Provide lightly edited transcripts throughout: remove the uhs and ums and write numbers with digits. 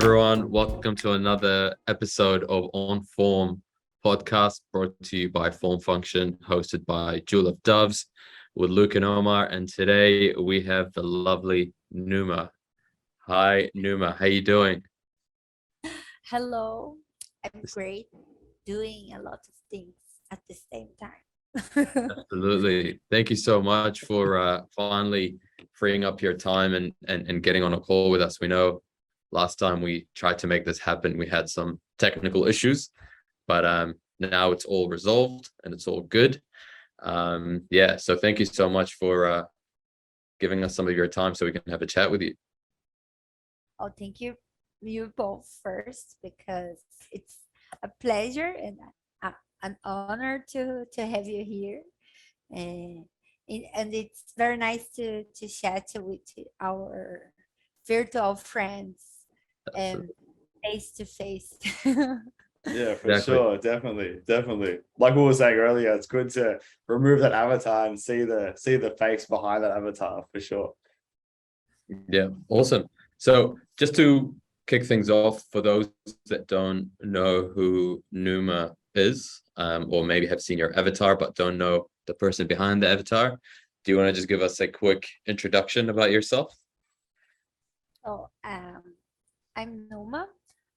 everyone. Welcome to another episode of OnForm podcast brought to you by Formfunction, hosted by Duel of Doves with Luke and Omar. And today we have the lovely Numa. Hi, Numa. How you doing? Hello, I'm great, doing a lot of things at the same time. Absolutely. Thank you so much for finally freeing up your time and getting on a call with us. We know last time we tried to make this happen, we had some technical issues, but now it's all resolved and it's all good. Yeah, so thank you so much for giving us some of your time so we can have a chat with you. Oh, thank you both first, because it's a pleasure and an honor to have you here, and and it's very nice to chat with our virtual friends and Absolutely. face to face. Yeah, for Exactly. sure. Definitely. Like we were saying earlier, it's good to remove that avatar and see the face behind that avatar for sure. Yeah, awesome. So just to kick things off, for those that don't know who Numa is, or maybe have seen your avatar but don't know the person behind the avatar, do you want to just give us a quick introduction about yourself? Oh, I'm Numa.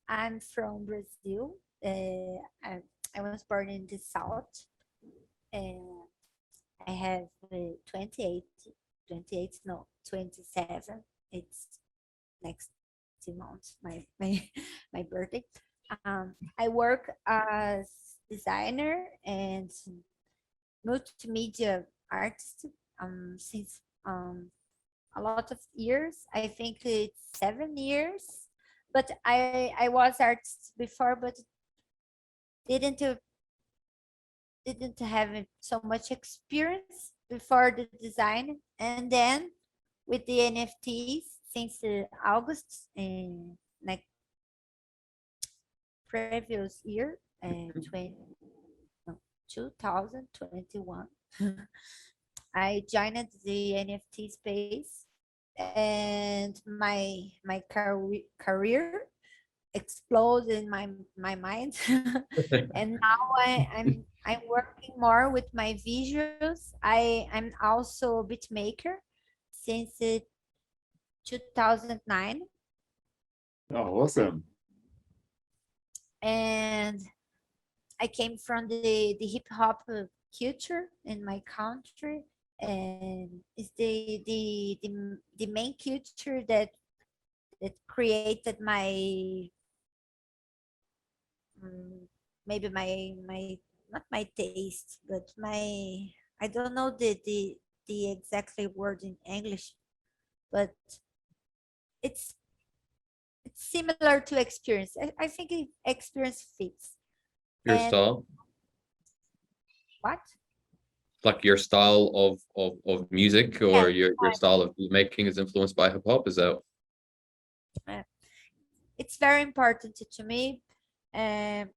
I'm from Brazil. I was born in the south, and I have 28, 28, no, 27. It's next 2 months, my my birthday. I work as designer and multimedia artist since a lot of years. I think it's 7 years. But I was artist before, but didn't didn't have so much experience before the design. And then with the NFTs since August, like previous year, 20, no, 2021, I joined the NFT space, and my career exploded in my mind. And now I'm working more with my visuals. I'm also a beatmaker since 2009, Oh, awesome. and I came from the hip hop culture in my country, and it's the main culture that created my, mm, maybe my not my taste, but my, I don't know the exactly word in English, but it's it's similar to experience. I think experience fits. Your And style, what? like your style of music, Yeah, or your style of making is influenced by hip hop, is that? uh, it's very important to me. Um,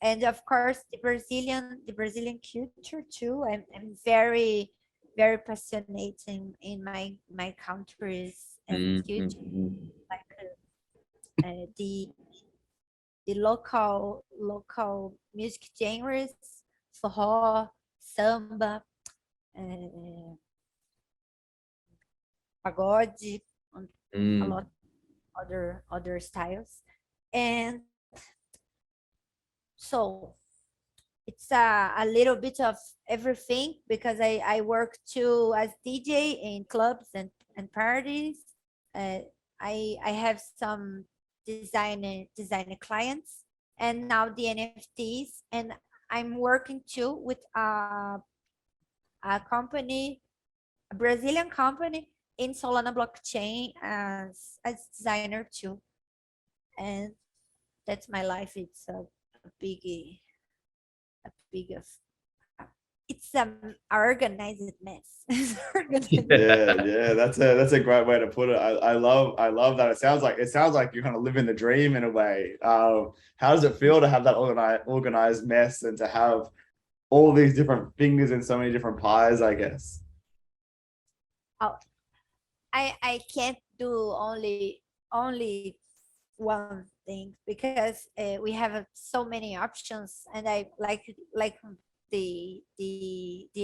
and of course the Brazilian culture too. I'm very passionate in my countries and culture, Mm. like the local music genres, forró, samba, uh, pagode, and a Mm. lot other styles. And so it's a little bit of everything, because I work too as DJ in clubs and parties. Uh, I have some designer clients, and now the NFTs, and I'm working too with a company, a Brazilian company in Solana blockchain as designer too. And that's my life. It's a big of it's organized mess. It's organized. Yeah, yeah. That's a great way to put it. I love that. It sounds like you kind of living the dream in a way. How does it feel to have that organized mess and to have all these different fingers in so many different pies, I guess? Oh, I can't do only one thing because we have so many options, and I like the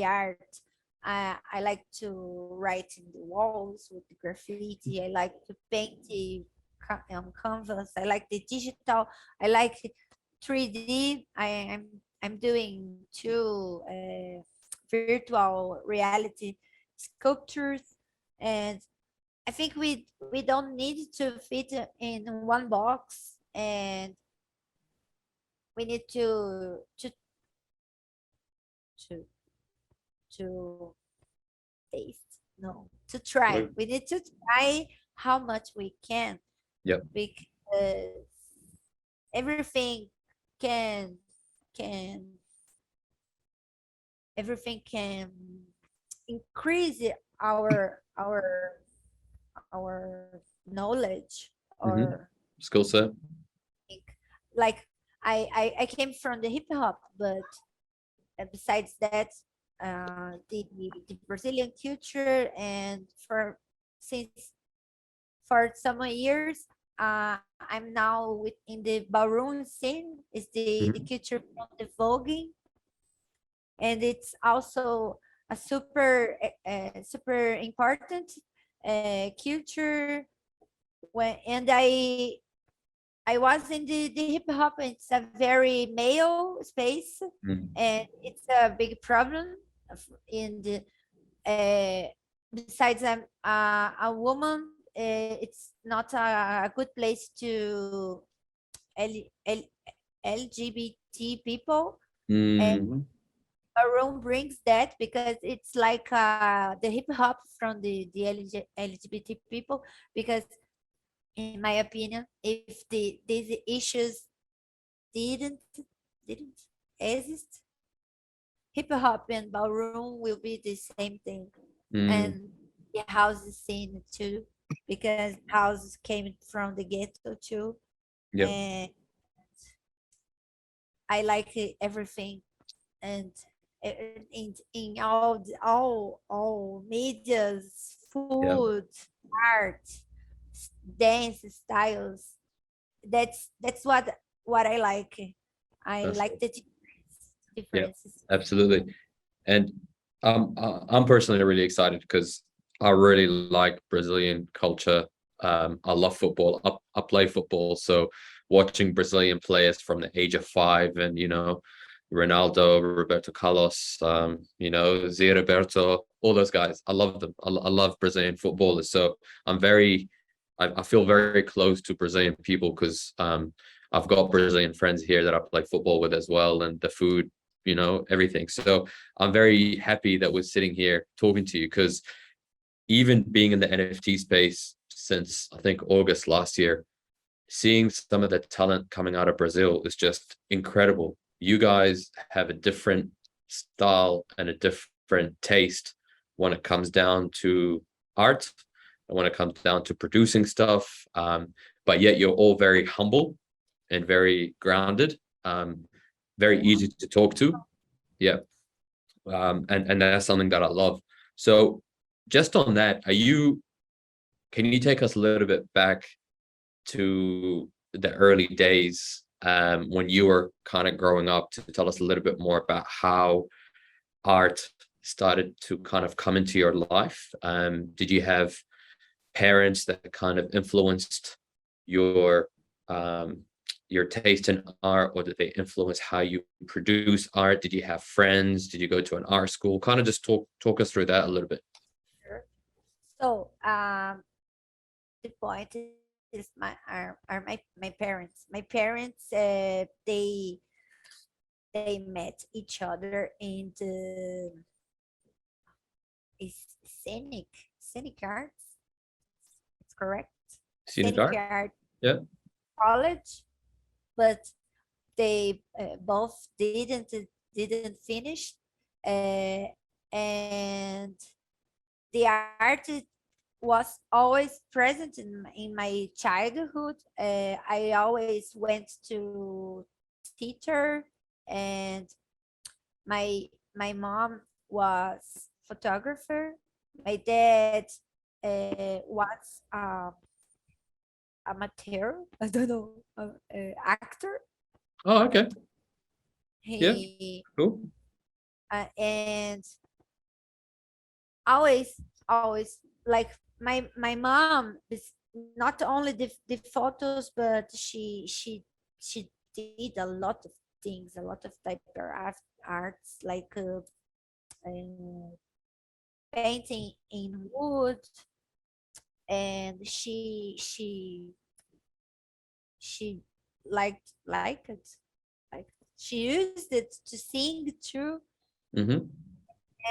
art. I like to write in the walls with the graffiti. I like to paint on canvas. I like the digital. I like 3D. I'm doing two virtual reality sculptures, and I think we don't need to fit in one box, and we need to to taste, no, to try. Look, We need to try how much we can, Yep. because everything can can everything can increase our knowledge, Hmm. or Skill set. think. Like I came from the hip hop, but besides that, the Brazilian culture, and since for some years, I'm now in the ballroom scene. Is the Mhm. culture from the voguing, and it's also a super important culture. I was in the hip hop. It's a very male space, Mhm. and it's a big problem in the. Besides, I'm a woman. It's not a good place to L, L, LGBT people. And Mhm. Maroon brings that because it's like the hip hop from the LGBT people. Because, in my opinion, if these issues didn't didn't exist, hip hop and ballroom will be the same thing, Mm. and the house scene too, because houses came from the ghetto too, Yep. and I like everything, and in all medias, Yep. food, art, dance styles. That's what I like. I That's like the Yep. differences. Absolutely. And I'm personally really excited because I really like Brazilian culture. I love football. I play football, so watching Brazilian players from the age of 5, and Ronaldo, Roberto Carlos, Zé Roberto, all those guys. I love them. I love Brazilian footballers. So I feel very close to Brazilian people because I've got Brazilian friends here that I play football with as well, and the food, everything. So I'm very happy that we're sitting here talking to you because even being in the NFT space since I think August last year, seeing some of the talent coming out of Brazil is just incredible. You guys have a different style and a different taste when it comes down to art and when it comes down to producing stuff. But yet you're all very humble and very grounded, very easy to talk to. Yeah. And that's something that I love. So just on that, can you take us a little bit back to the early days when you were kind of growing up to tell us a little bit more about how art started to kind of come into your life? Did you have parents that kind of influenced your um, your taste in art, or did they influence how you produce art? Did you have friends? Did you go to an art school? Kind of just talk us through that a little bit. Sure. So the point is my parents. My parents they met each other in the is scenic arts. It's correct. Scenic Scenic art? art Yeah. college, but they both didn't finish, uh, and the art was always present in my childhood. I always went to theater, and my mom was photographer. My dad was amateur, I don't know, actor. Oh, okay. Yeah. He Cool. and always like my mom is not only the photos, but she did a lot of things, a lot of type of arts, like painting in wood, and she liked it, like she used it to sing too, Mm-hmm.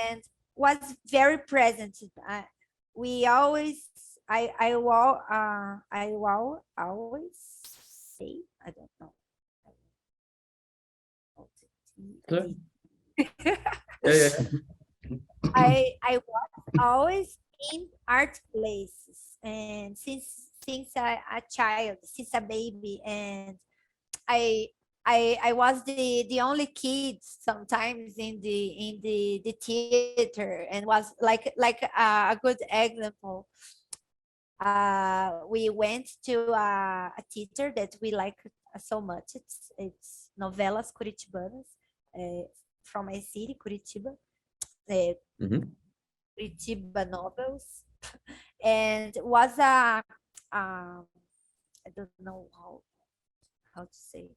and was very present. We always I will always say, I don't know. Yeah, yeah. I was always in art places, and since a child, since a baby, and I I was the only kid sometimes in the theater, and was like a good example. We went to a theater that we like so much. It's Novelas Curitibanas, from my city, Curitiba. Uh, Mm-hmm. Curitiba novels, and was I don't know how to say.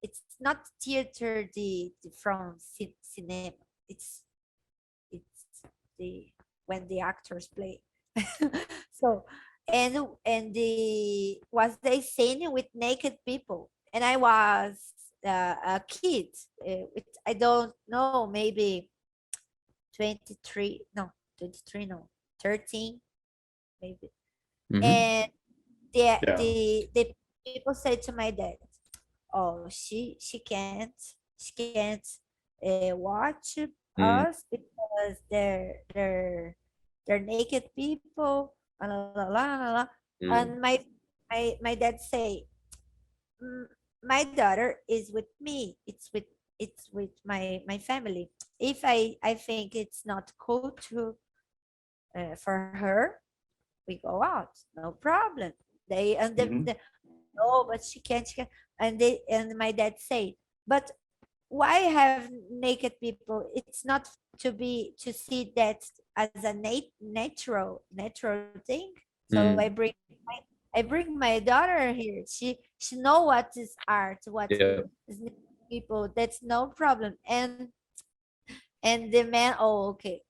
It's not theater the from cinema. It's the when the actors play. So and the was they scene with naked people, and I was a kid, with, I don't know, maybe 23, no, 23, no, 13 maybe. Mm-hmm. And Yeah. the people say to my dad, oh, she can't watch Mm. us because they're naked people, and la, la, la, la, la. Mm. And my dad say, "Mm, my daughter is with me, it's with my family. If I think it's not cool to for her, we go out, no problem." They and Mhm. no, but she can't, and my dad say, but why have naked people? It's not to see that as a natural thing. So Mm. I bring my daughter here. She know what is art, what Yeah. is naked people. That's no problem. And the man, oh, okay,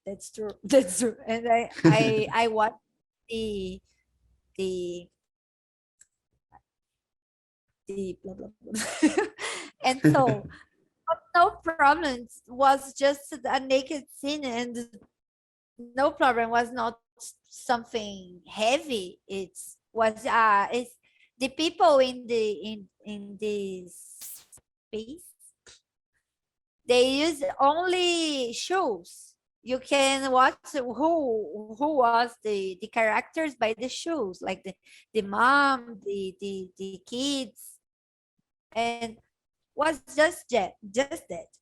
that's true. That's true. And I watched the the blah blah blah. And so no problem. It was just a naked scene, and no problem. Was not something heavy. It's the people in this space. They use only shoes. You can watch who was the characters by the shoes, like the mom, the kids, and was just that.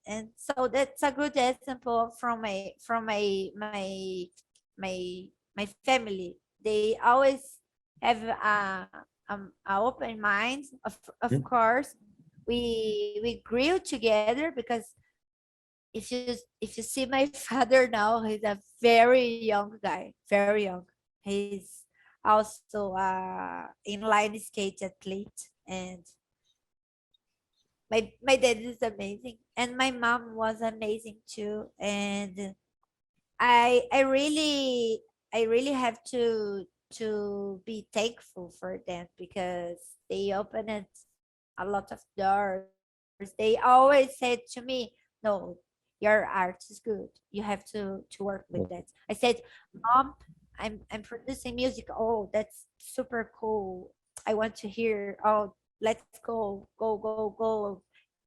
And so that's a good example from my family. They always have a open mind. Of Mm. course, we grew together, because if you see my father now, he's a very young guy, very young. He's also inline skate athlete, and my dad is amazing, and my mom was amazing too. And I really have to be thankful for them, because they opened a lot of doors. They always said to me, no, your art is good, you have to work with that. I said, mom, I'm producing music. Oh, that's super cool. I want to hear. Oh, let's go.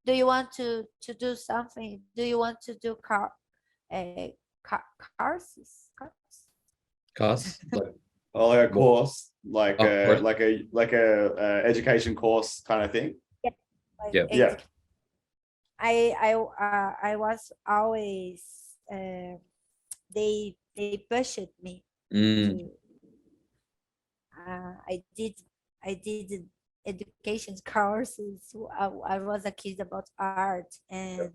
Do you want to do something? Do you want to do uh, cars? Cars. Like, Or like a what? course, like Oh, a what? like a like a education course kind of thing. Yeah, like Yeah. Yeah. I was always they pushed me Mm. to I did I did education courses. I was a kid about art, and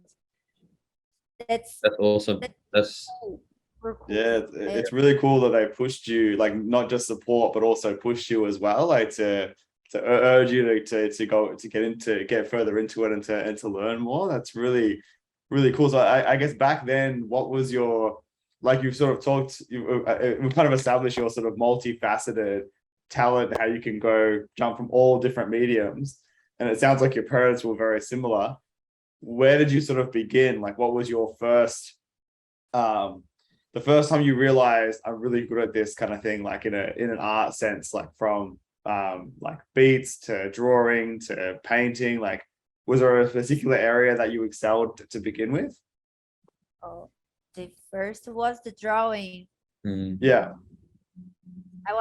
that's That's awesome. That's cool. Super cool. Yeah, it's really cool that they pushed you, like not just support, but also pushed you as well, like to urge you to go to get further into it and to learn more. That's really cool. So I guess back then, what was your, like you've sort of talked, we've kind of established your sort of multifaceted talent, how you can go jump from all different mediums, and it sounds like your parents were very similar. Where did you sort of begin? Like, what was your first the first time you realized I'm really good at this kind of thing, like in an art sense, like from like beats to drawing to painting? Like, was there a particular area that you excelled to begin with? Oh, the first was the drawing. Yeah. I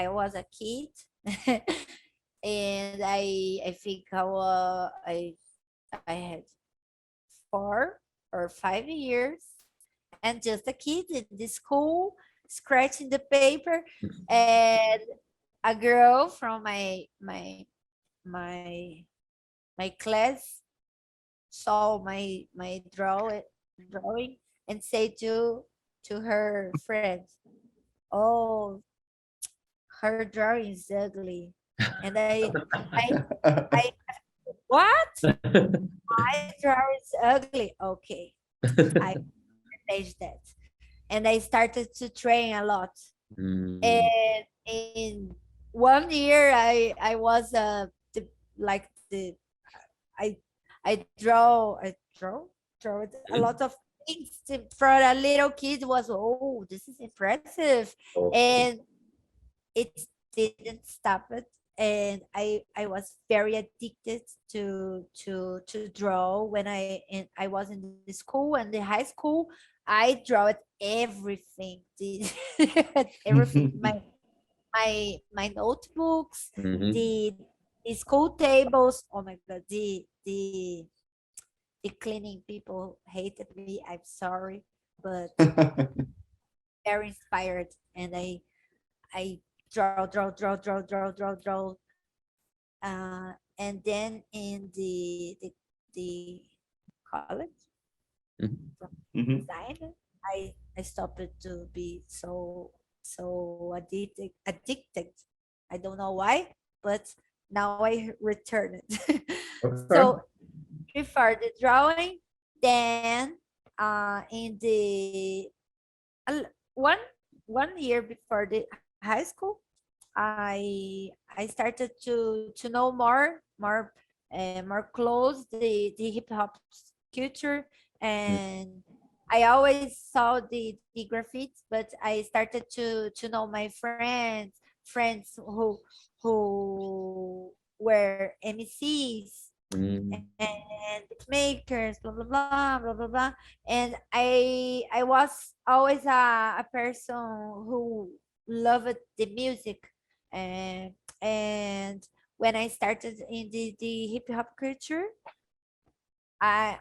was a kid, and I think I had 4 or 5 years, and just a kid in the school scratching the paper, and a girl from my my class saw my drawing and say to her friends, "Oh, her drawing is ugly." And I what? My drawing is ugly. Okay, I changed that, and I started to train a lot. And in 1 year, I was like the I draw a lot of things for a little kid. Was, oh, this is impressive, and it didn't stop it. And I was very addicted to draw when I was in the school and the high school. I draw it everything, everything. My notebooks, the school tables. Oh my god, the cleaning people hated me. I'm sorry, but very inspired, and I draw. And then in the college Mhm. design, I stopped to be so addicted. I don't know why, but now I return it. So before the drawing, then in the one 1 year before the high school, I started to know more close the hip hop culture, and I always saw the graphics, but I started to know my friends who were MCs and beatmakers, blah blah blah blah blah blah. And I was always a person who loved the music, and and when I started in the hip hop culture, I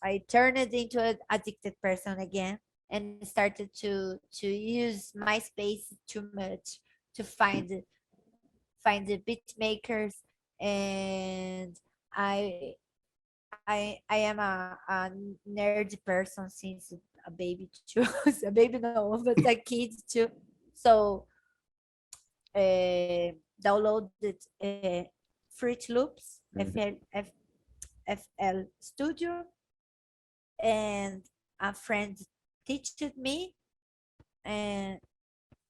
I turned it into an addicted person again, and started to use MySpace too much to find the beat makers. And I am a nerd person since a baby too. A baby, no, but a kid too. So downloaded Fruit Loops, FL Studio, and a friend teached me, and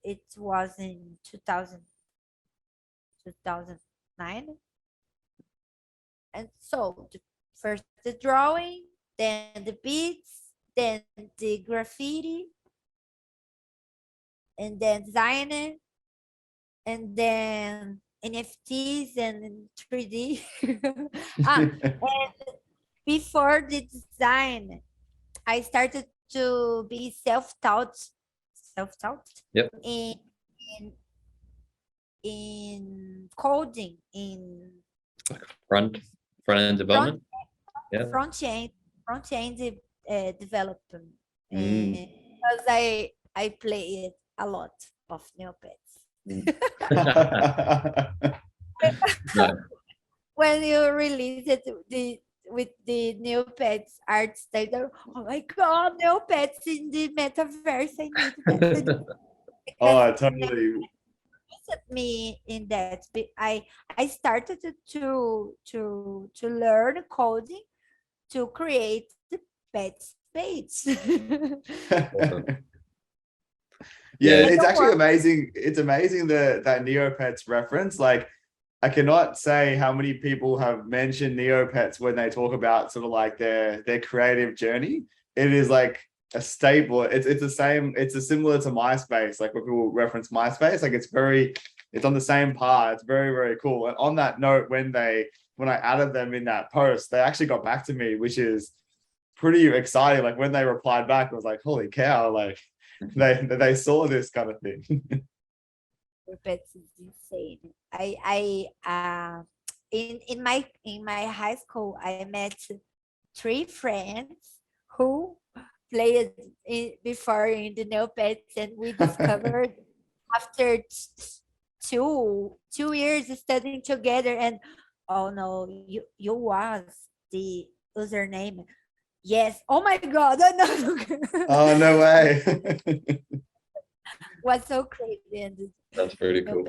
it was in 2009. And so first the drawing, then the beats, then the graffiti, and then designing, and then NFTs and 3D. And before the design, I started to be self-taught Yep. in in coding, in Front end development. Yeah. front end development, Mm. because I play it a lot. of Neopets. Nice. When you release it with the Neopets art style, oh my god, Neopets in the metaverse, I need that. Oh, Because totally. me in that I started to learn coding to create the pets page. Yeah, Yeah, it's don't actually worry. amazing. It's amazing that Neopets reference. Like, I cannot say how many people have mentioned Neopets when they talk about sort of like their creative journey. It is like a staple. It's the same. It's a similar to MySpace. Like when people reference MySpace, like it's on the same par. It's very, very cool. And on that note, when I added them in that post, they actually got back to me, which is pretty exciting. Like when they replied back, I was like, holy cow! Like they saw this kind of thing. Pets is insane. In my high school I met 3 friends who played before in the Neopets, and we discovered after 2 years studying together, and oh no, you was the username. Yes, oh my god. No. Oh, no way. Was so crazy. And that's pretty cool.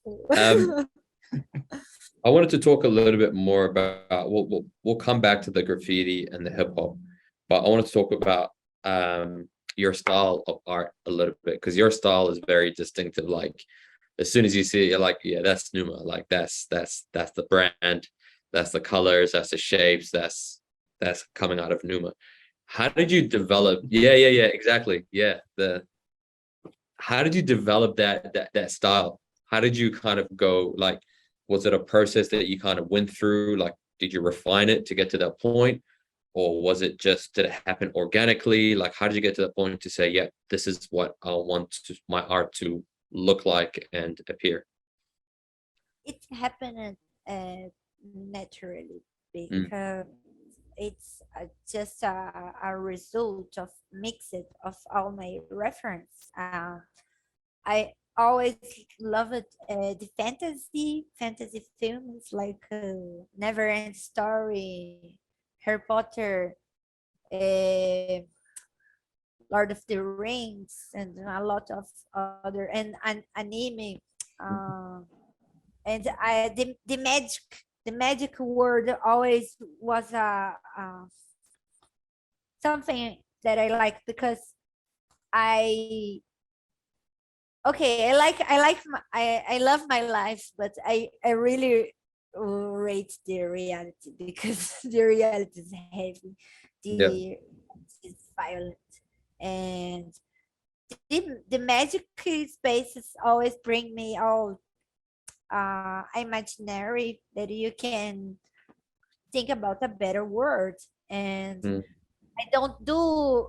no. I wanted to talk a little bit more about we'll come back to the graffiti and the hip hop, but I wanted to talk about your style of art a little bit, because your style is very distinctive. Like as soon as you see it, you're like, yeah, that's Numa. Like that's the brand, that's the colors, that's the shapes, that's coming out of Numa. How did you develop? Yeah, exactly. Yeah, how did you develop that style? How did you kind of go, like, was it a process that you kind of went through? Like, did you refine it to get to that point? Or was it just, did it happen organically? Like, how did you get to that point to say, yeah, this is what I want my art to look like and appear? It happened naturally Mm, because it's just a result of mixed of all my reference. I always loved the fantasy films like Never End Story, Harry Potter, uh, Lord of the Rings, and a lot of other and anime. Uh, and the magic word always was something that I like, because I I love my life, but I really rate the reality, because the reality is heavy, yeah. the is violent, and the magic spaces always bring me all imaginary that you can think about a better word. And Mm, I don't do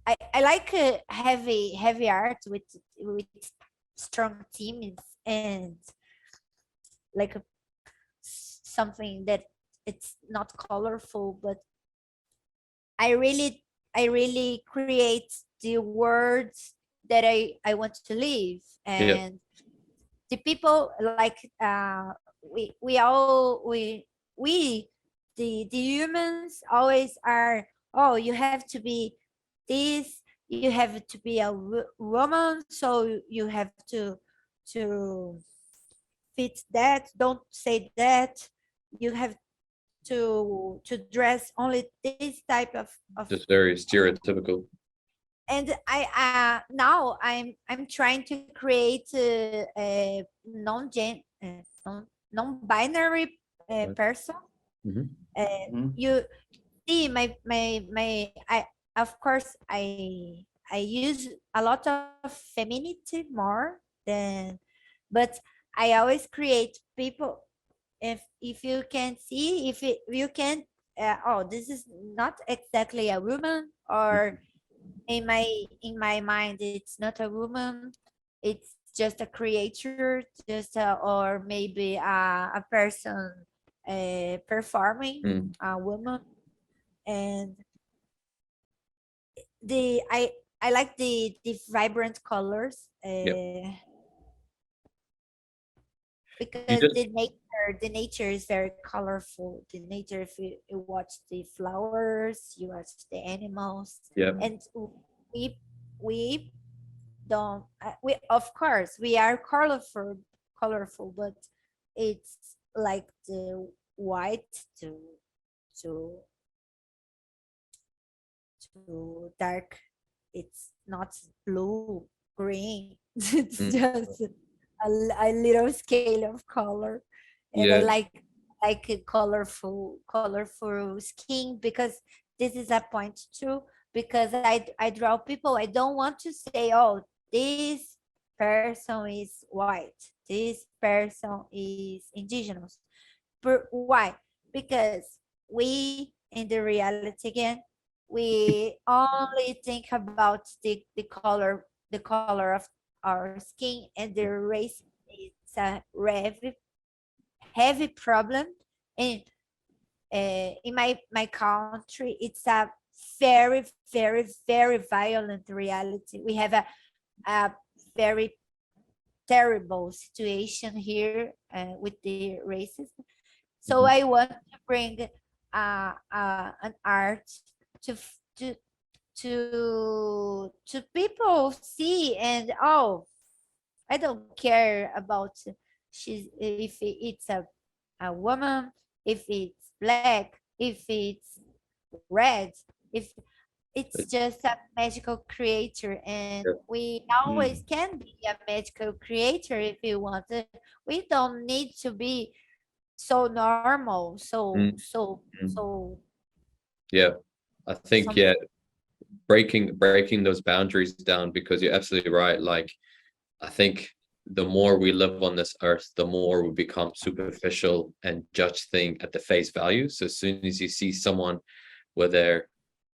I like heavy art with strong themes, and like something that it's not colorful, but I really create the words that I want to live. yeah. And the people like we all we the humans always are, oh, you have to be this, you have to be a woman, so you have to fit that, don't say that, you have to dress only this type of. Just very stereotypical. And I now I'm trying to create a non-binary Right. person. Mhm. Mhm. You see my I of course I use a lot of femininity more than, but I always create people. If you can see, you can oh, this is not exactly a woman, or in my mind it's not a woman, it's just a creature, just or maybe a person performing Mm, a woman. And the I like the vibrant colors. You Because just the nature is very colorful. The nature, if you watch the flowers, you watch the animals, yeah. and we don't we, of course, we are colorful, but it's like the white to dark. It's not blue, green. It's Mm, just a little scale of color. And I yeah. like a colorful skin, because this is a point too, because I draw people. I don't want to say, oh, this person is white, this person is indigenous. Why? Because we, in the reality again, we only think about the color of our skin, and the race is a heavy problem. And in my country, it's a very, very, very violent reality. We have a very terrible situation here with the racism. So Mhm. I want to bring an art to f- to people see, and oh, I don't care about she's if it's a woman, if it's black, if it's red, if it's But, just a magical creator, and yeah. we always Mm. can be a magical creator if we want to. We don't need to be so normal, so Mm, so mm. so Yeah. I think, something. yeah, breaking those boundaries down, because you're absolutely right. Like, I think the more we live on this earth, the more we become superficial and judge things at the face value. So as soon as you see someone with their,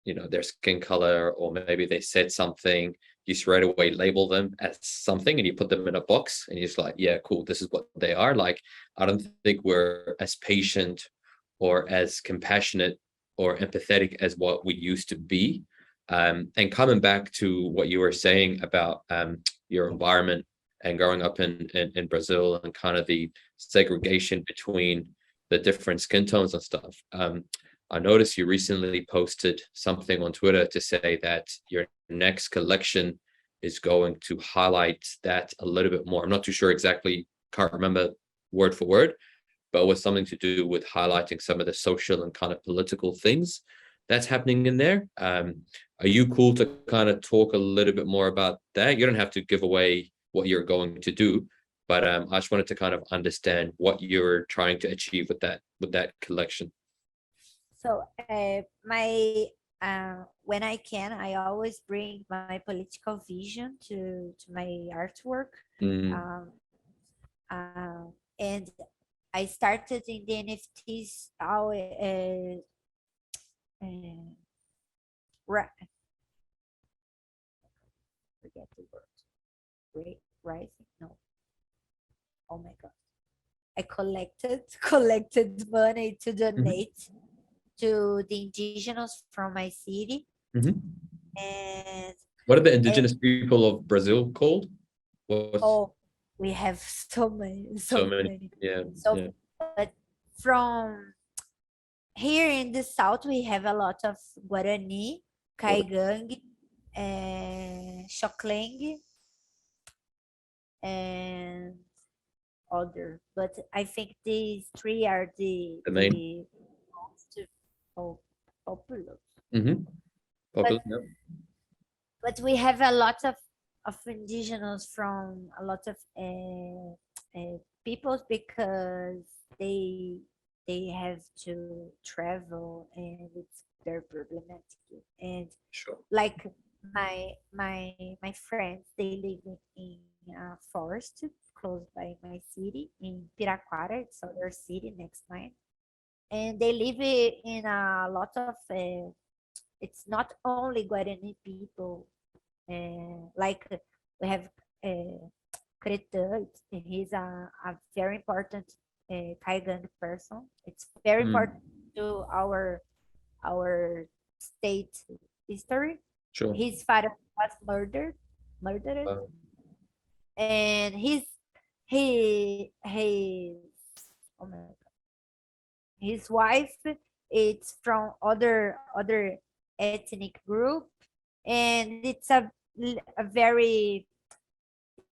their skin color, or maybe they said something, you straight away label them as something and you put them in a box and you're just like, yeah, cool, this is what they are. Like, I don't think we're as patient or as compassionate or empathetic as what we used to be. And coming back to what you were saying about your environment and growing up in Brazil, and kind of the segregation between the different skin tones and stuff. I noticed you recently posted something on Twitter to say that your next collection is going to highlight that a little bit more. I'm not too sure exactly, can't remember word for word, but it was something to do with highlighting some of the social and kind of political things that's happening in there. Are you cool to kind of talk a little bit more about that? You don't have to give away what you're going to do, but I just wanted to kind of understand what you're trying to achieve with that collection. So my when I can, I always bring my political vision to my artwork. Mm, um, and I started in the NFTs. Uh, Forget the word. Rising? No. Oh my god! I collected money to mhm, donate to the indigenous from my city, mhm. and What are the and indigenous people of Brazil called? What's oh, we have so many, so so many? many. Yeah, So, yeah. but from here in the south, we have a lot of Guarani, What? Caigangue, and Xocleng, and other. But I think these three are the The main. the most popular. Mm-hmm. But Popular. Yep. we have a lot of indigenous from a lot of peoples, because they they have to travel, and it's very problematic. And Sure. like my friends, they live in a forest close by my city in Piraquara. It's other city next mine, and they live in a lot of it's not only Guarani people, like we have uh, Cretan. He's a very important Kaigan person. It's very Mm, important to our state history. Sure. His father was murdered, Uh, and his oh my God, his wife, it's from other ethnic group, and a very,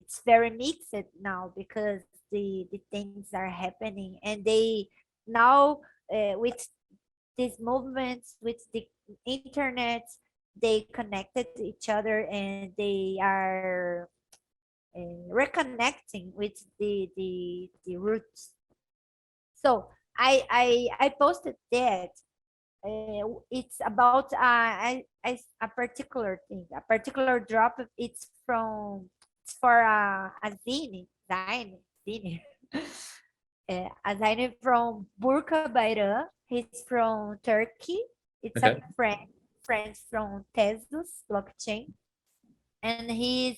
it's very mixed now because the things are happening, and they now, with these movements, with the internet, they connected to each other, and they are reconnecting with the roots. So I posted that. It's about a particular thing, a particular drop. It's for a zine a zine from Burka Bayram. He's from Turkey. It's a okay. friend from Tesos blockchain, and he's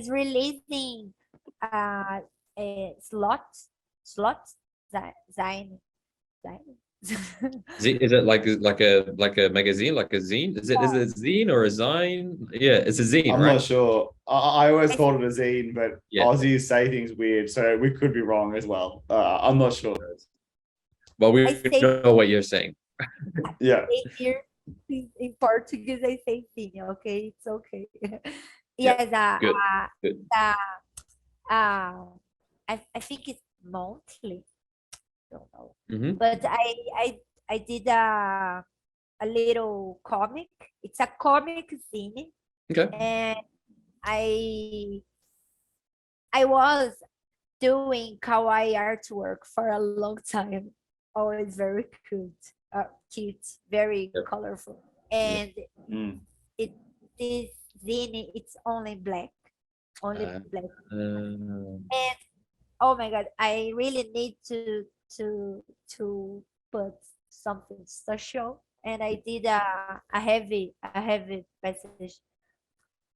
releasing a slot zine zine. Is it like a magazine, like a zine? Is it a zine or a zine? Yeah, it's a zine, I'm right? not sure. I always I called it a zine, but Yeah. Aussies say things weird, so we could be wrong as well. I'm not sure. Well, I we say know what you're saying. Yeah. here in Portuguese. I say thing. Okay, it's okay. Yeah. Yes, Good. Good. uh, I think it's monthly. Don't know, Hmm. but I did a little comic. It's a comic zine, Okay. and I I was doing kawaii artwork for a long time. Always very cute, very Yep. colorful, Yep. and Mm. it this zine, it's only Uh, black. uh, And oh my God, I really need to put something social, and I did a heavy passage.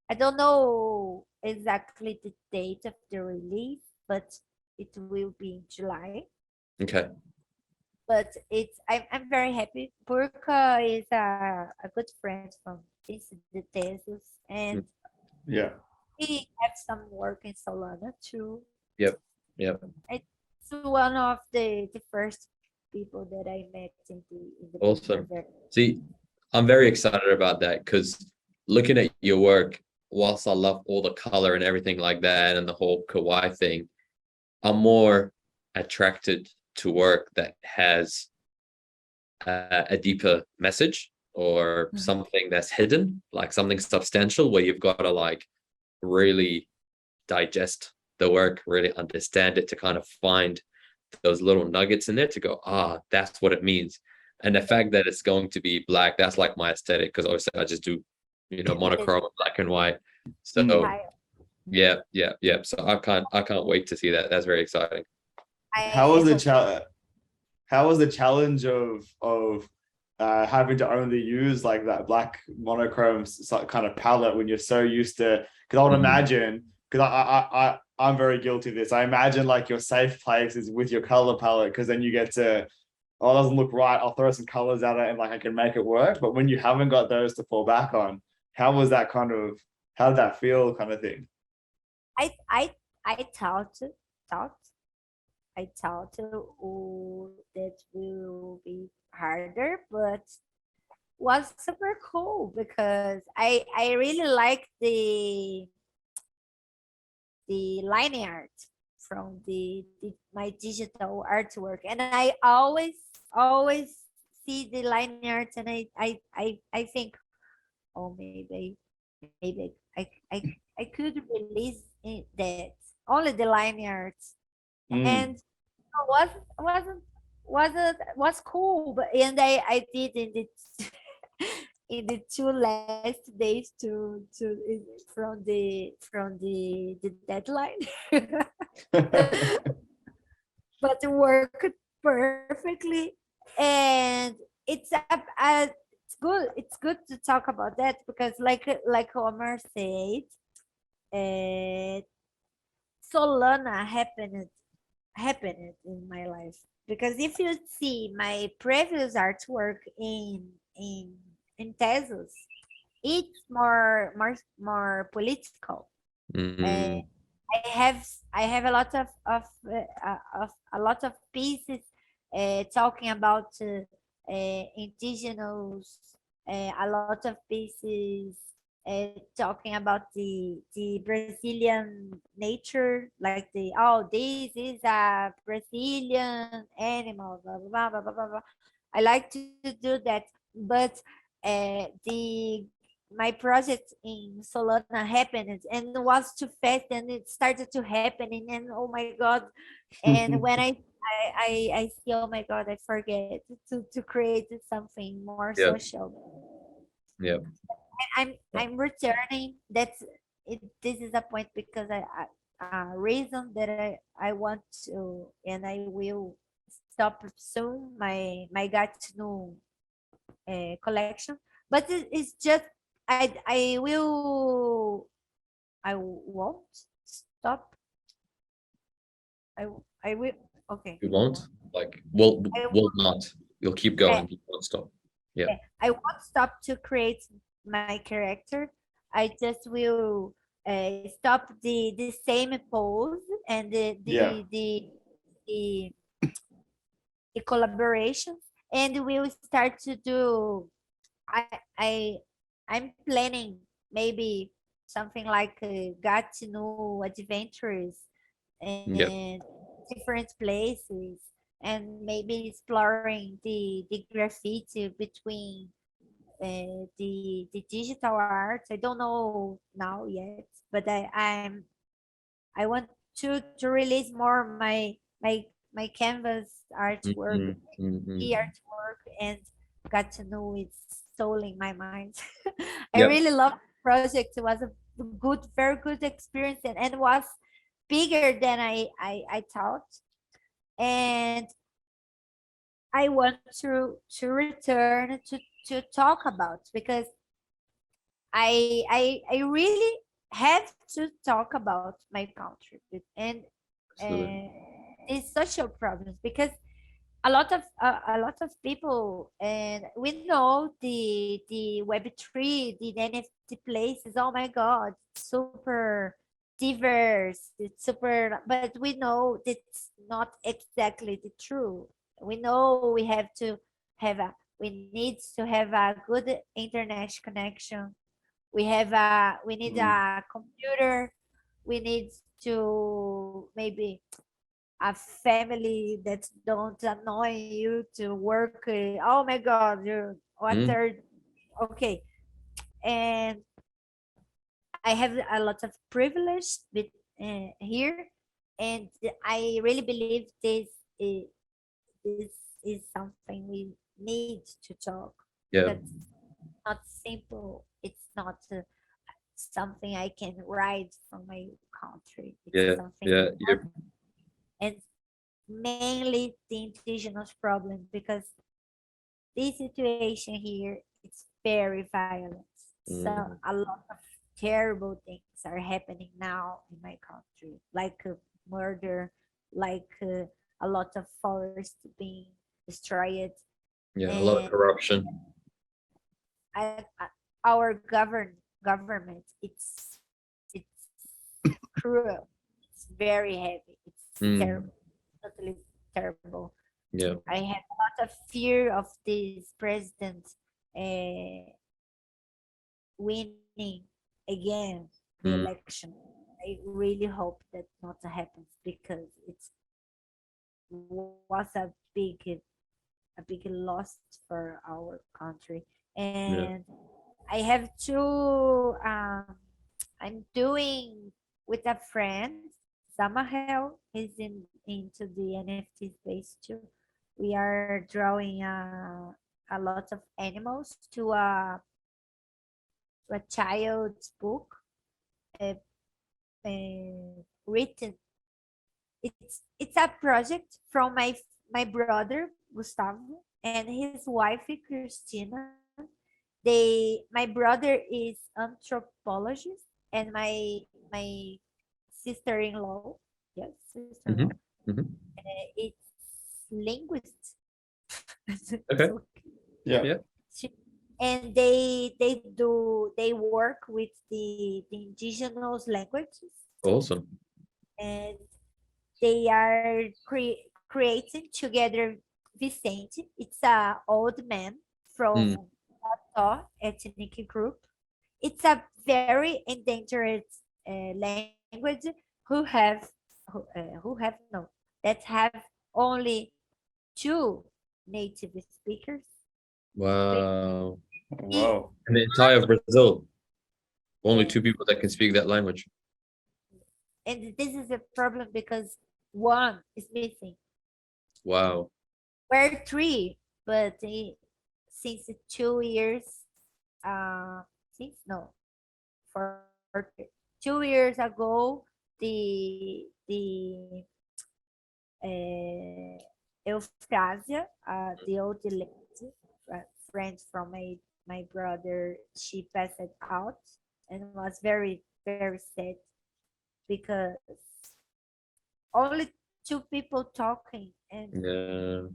I don't know exactly the date of the release, but it will be in July. okay. But I'm very happy. Burka is a good friend from the thesis, and Mm. Yeah. he had some work in Solana too. Yep. Yep. It's one of the first people that I met in the Awesome. metaverse. See, I'm very excited about that because looking at your work, whilst I love all the color and everything like that and the whole kawaii thing, I'm more attracted to work that has a deeper message or something that's hidden, like something substantial where you've got to like really digest the work, really understand it to kind of find those little nuggets in there to go, that's what it means. And the fact that it's going to be black, that's like my aesthetic, because obviously I just do, monochrome, black and white. So Mm. yeah, yeah, yeah. So I can't wait to see that. That's very exciting. How I was the hope how was the challenge of having to only use like that black monochrome kind of palette when you're so used to? Because I would imagine, because I'm very guilty of this. I imagine like your safe place is with your color palette, because then you get to, oh, it doesn't look right, I'll throw some colors at it and like I can make it work. But when you haven't got those to fall back on, how was that kind of, how did that feel, kind of thing? I I I thought I thought that will be harder, but was super cool because I really like the line art from the my digital artwork, and I always see the line art, and I think, oh, maybe I could release that only the line art, Mm. and was cool, but and I did in the in the two last days from the deadline. But it worked perfectly, and it's good to talk about that because like Omar said, uh, Solana happened in my life, because if you see my previous artwork in Tesos, it's more political. Mm, I have a lot of a lot of pieces talking about indigenous, a lot of pieces talking about the Brazilian nature, like the oh, this is a Brazilian animal, blah blah blah blah blah. Blah. I like to do that, but the my project in Solana happened and it was too fast and it started to happen and oh my god. And when I see, oh my god, I forget to create something more yeah, social. yeah, I'm returning. That's it. This is a point because reason that I want to and I will stop soon my Gatino collection. But it's just I won't stop. I will okay. you won't like, I will not, you'll keep eh, going, you won't stop. Yeah. I won't stop to create my character. I just will stop the same pose and Yeah. the, the collaboration, and we'll start to do. I I I'm planning maybe something like got to know adventures Yeah. and different places, and maybe exploring the graffiti between the digital art. I don't know now yet, but I want to release more my canvas artwork, Mhm, mhm. the artwork, and got to know it's soul in my mind. I Yeah. really love the project. It was a good, very good experience, and was bigger than I thought. And I want to return to talk about because I really have to talk about my country and Absolutely. these social problems because a lot of people, and we know the Web3, the NFT places, oh my god, super diverse, it's super, but we know it's not exactly the truth. We know we need to have a good internet connection. We need Mm. a computer. We need to maybe a family that don't annoy you to work. Oh my God, you what Mm, are okay? And I have a lot of privilege here, and I really believe this is something we need to talk yeah, because it's not simple. It's not something I can write from my country. It's yeah, something yeah, yeah. and mainly the indigenous problem because this situation here it's very violent. So Mm, a lot of terrible things are happening now in my country, like murder, like a lot of forest being destroyed, yeah, a lot of and corruption. our government it's cruel. It's very heavy. It's Mm, terrible, totally terrible. yeah, I have a lot of fear of this president uh, winning again the mm, election. I really hope that not happens because it was a big loss for our country. yeah. And I have to I'm doing with a friend, Samahel, he's into the NFT space too. We are drawing a lot of animals to a child's book, uh, written. It's a project from my brother Gustavo and his wife Christina. My brother is anthropologist and my sister-in-law, yes, Hmm. sister-in-law, Hmm. it's linguist. Okay. So Yeah. Yeah. she and they work with the indigenous languages, Awesome. and they are creating together Vicente. It's a old man Mm. from Tato ethnic group. It's a very endangered language who have who have no that have only two native speakers. Wow. The- Whoa. In the entire Brazil, only two people that can speak that language. and this is a problem because one is missing. Wow. We're three, but since 2 years, since no, for 2 years ago, the Euphrasia, the old lady, friend from my brother, she passed out and was very very sad because only two people talking, and Yeah.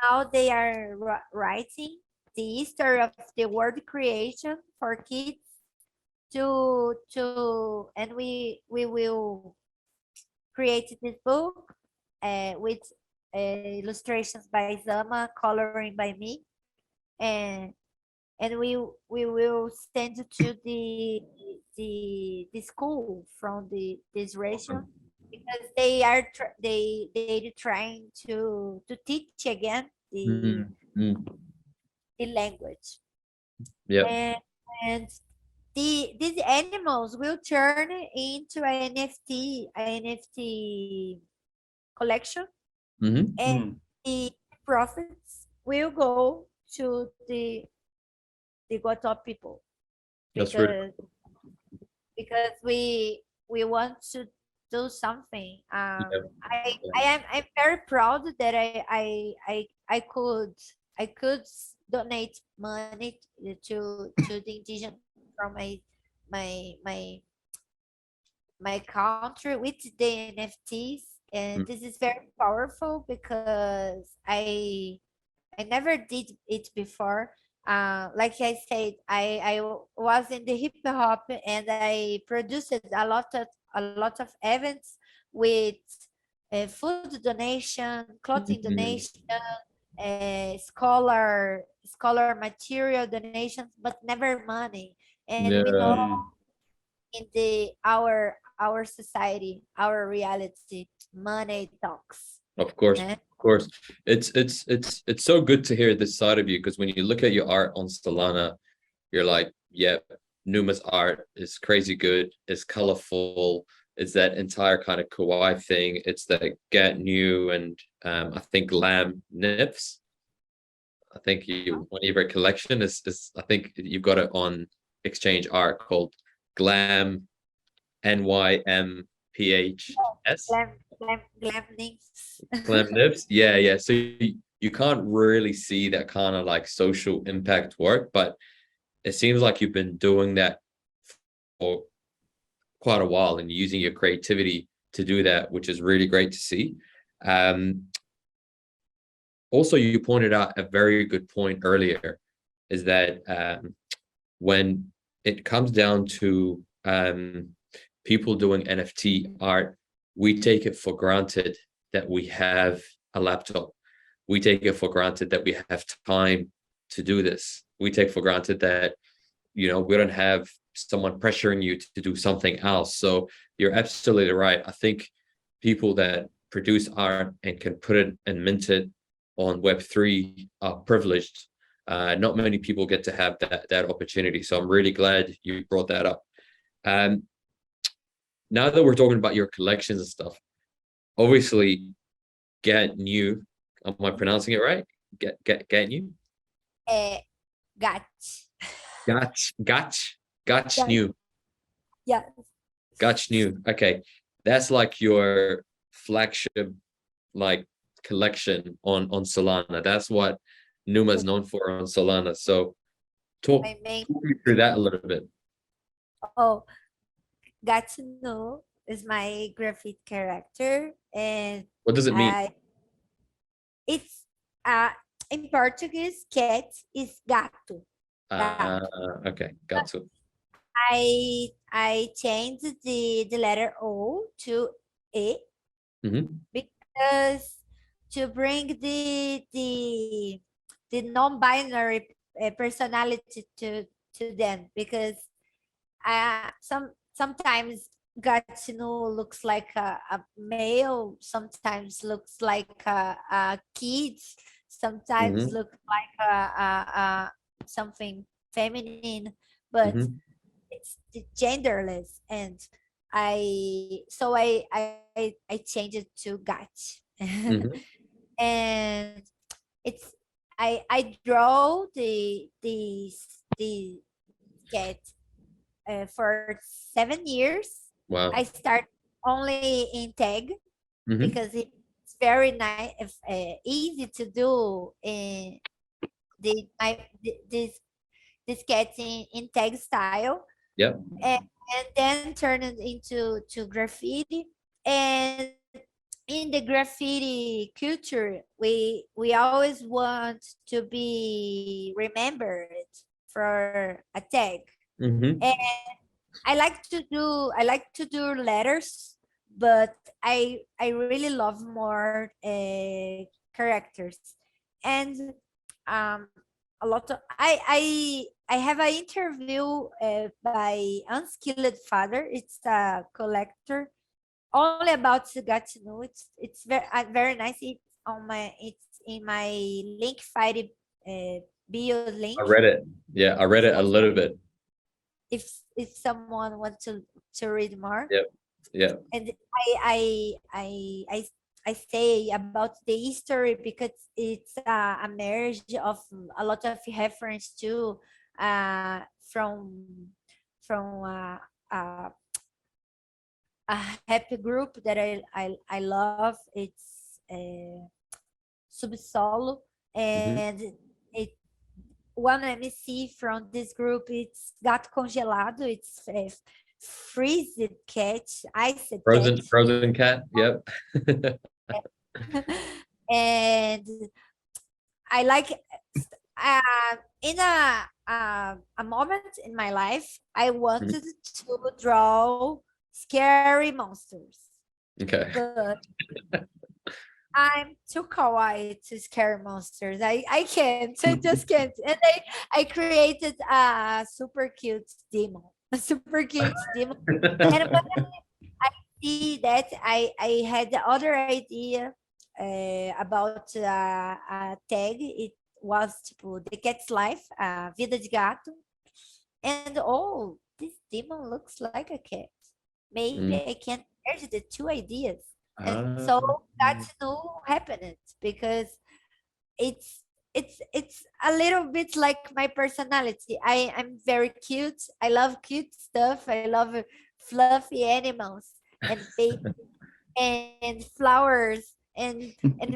now they are writing the history of the word creation for kids and we will create this book with illustrations by Zama, coloring by me, and we will send to the school from this region because they are they trying to teach again Mm. Mm. the language, Yeah. and and these animals will turn into an NFT collection, Hmm. and Mm. the profits will go to the Guató people That's really because we want to do something. yeah. I'm very proud that I could donate money to the indigenous from my my my country with the NFTs, and Mm. this is very powerful because I never did it before. Like I said, I was in the hip hop and I produced a lot of events with food donation, clothing Mm. donation, scholar material donations, but never money. And we know Yeah. Mm. in the our society, our reality, money talks. Of course. Eh? Of course. It's so good to hear this side of you because when you look at your art on Solana, you're like, yeah, Numa's art is crazy good, it's colorful, it's that entire kind of kawaii thing, it's that get new and I think lamb nymphs. I think you one of your collection is I think you've got it on exchange art called Glam NYMPHS. Glam links. Glam nibs. Yeah, yeah. So you can't really see that kind of like social impact work, but it seems like you've been doing that for quite a while and using your creativity to do that, which is really great to see. Um, Also, you pointed out a very good point earlier, is that when it comes down to people doing NFT art, we take it for granted that we have a laptop. We take it for granted that we have time to do this. We take for granted that, we don't have someone pressuring you to do something else. So you're absolutely right. I think people that produce art and can put it and mint it on Web3 are privileged. Not many people get to have that opportunity. So I'm really glad you brought that up. Um, Now that we're talking about your collections and stuff, obviously, get new. Am I pronouncing it right? Get new. uh, got Gotch got new. yeah. Gotch new. Okay, that's like your flagship like collection on Solana. That's what Numa is known for on Solana. So talk, My main talk me through that a little bit. oh got to know is my graphic character, and What does it mean? I it's in Portuguese cat is gato. Okay, got to. I changed the letter O to E Mhm. because to bring the non-binary personality to them, because sometimes Gatineau looks like a male, sometimes looks like a kid, sometimes Mhm. looks like something feminine, but Mhm. it's genderless. And I changed it to Gat. Mhm. And it's I draw the cat for 7 years. I Wow. start only in tag Mhm. because it's very nice, easy to do. This cat in tag style, Yep. and then turn it into to graffiti. And in the graffiti culture, we always want to be remembered for a tag. Mhm. And I like to do letters, but I really love more characters. And um a lot of I have an interview by Unskilled Father. It's a collector only about Sugatsu. It's very nice. It's in my link fighting bio I link. read it. Yeah, I read it a little bit. If someone wants to read more. Yep. Yeah. And I say about the history because it's a merge of a lot of reference to from a happy group that I love. It's Subsolo. Mhm. And it one MC from this group, it's Gato Congelado. It's freezed cat, iced cat. Frozen cat. Yep. And I like in a moment in my life, I Mhm. wanted to draw scary monsters, Okay. but I'm too kawaii to scare monsters. I can't. I just can't. And I created a super cute demon. A super cute demon. And when I see that, I had the other idea about a tag. It was tipo, the cat's life, Vida de Gato. And oh, this demon looks like a cat. Maybe Mm. I can merge the two ideas. And Ah. so that's no happened because it's a little bit like my personality. I'm very cute. I love cute stuff. I love fluffy animals and baby and flowers and and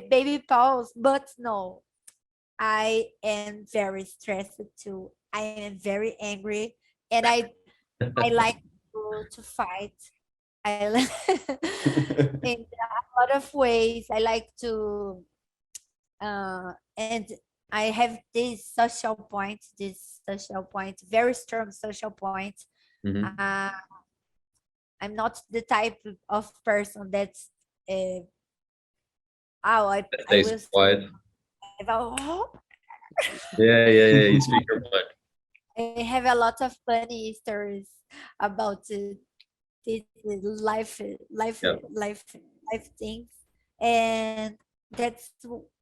baby paws. But no, I am very stressed too. I am very angry, and I like to fight. I in a lot of ways. I like to and I have this social point, very strong social point. Mhm. Uh, I'm not the type of person that's uh, oh I Stays will quiet. oh, Yeah, yeah, yeah. You speak your mind. I have a lot of funny stories about this Yep. life things, and that's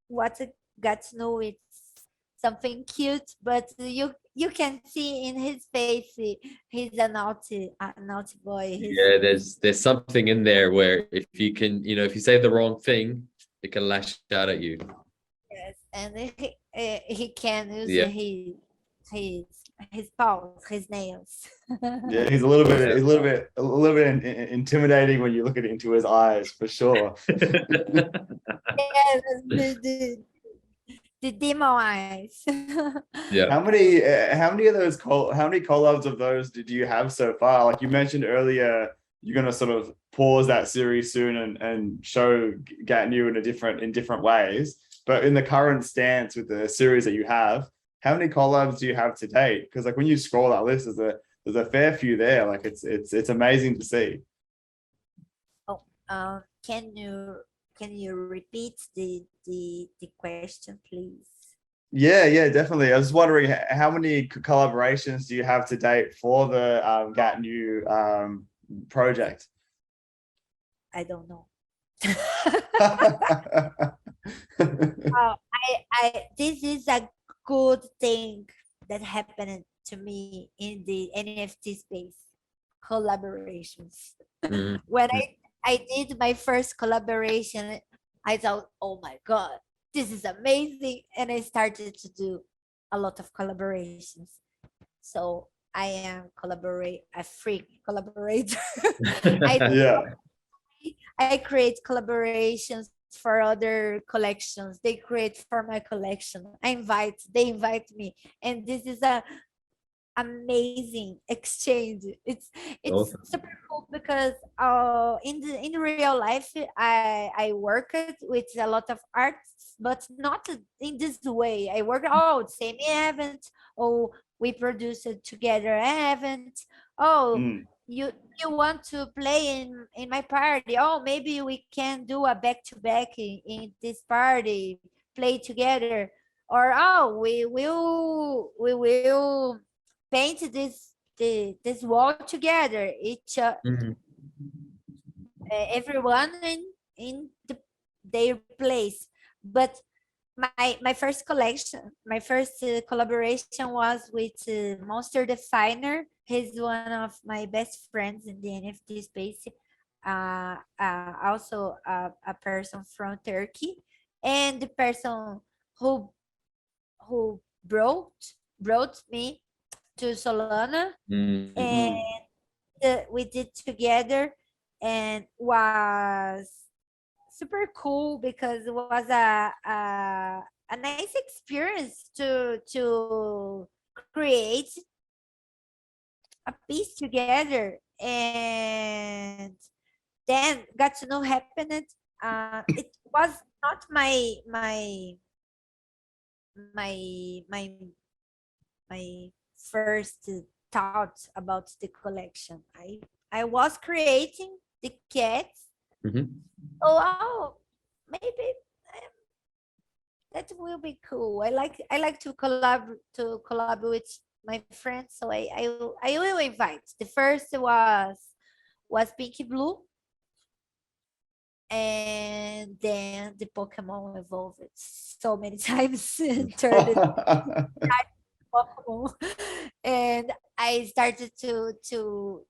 what I got to know. It's something cute, but you can see in his face he's a naughty boy. He's Yeah, there's something in there where if you can, if you say the wrong thing, it can lash out at you. yes, and he can use Yeah. his his paws, his nails. Yeah, he's Yeah. a little bit intimidating when you look into his eyes, for sure. Yes, the demo eyes. Yeah. How many collabs of those did you have so far? Like you mentioned earlier, you're gonna sort of pause that series soon and show Gatnu in different ways. but in the current stance with the series that you have, how many collabs do you have to date? Because like when you scroll that list, there's a fair few there. Like it's amazing to see. Oh, can you repeat the question, please? Yeah, definitely. I was wondering how many collaborations do you have to date for the GAT.new project? I don't know. Yeah. This is a good thing that happened to me in the NFT space, collaborations. Mm. When I did my first collaboration, I thought, oh my God, this is amazing. And I started to do a lot of collaborations. So I am a freak collaborator. I create collaborations for other collections. They create for my collection. They invite me. And this is a amazing exchange. It's Awesome. super cool because in real life I worked with a lot of artists, but not in this way. I work same event, oh we produce it together event, oh Mm. you want to play in my party, oh maybe we can do a back-to-back in this party, play together, or oh we will paint this wall together, Mhm. everyone in their place. But my first collection, my first collaboration was with Monster Definer. He's one of my best friends in the NFT space, also a person from Turkey, and the person who brought me to Solana, and Mhm. Mm. we did together, and was super cool because it was a nice experience to create a piece together, and then got to know happened. It was not my my first thought about the collection. I was creating the cats. Mhm. Oh, maybe um, that will be cool. I like to collab with my friends, so I will invite. The first was Pinky Blue, and then the Pokemon evolved so many times and turned it Pokemon. And I started to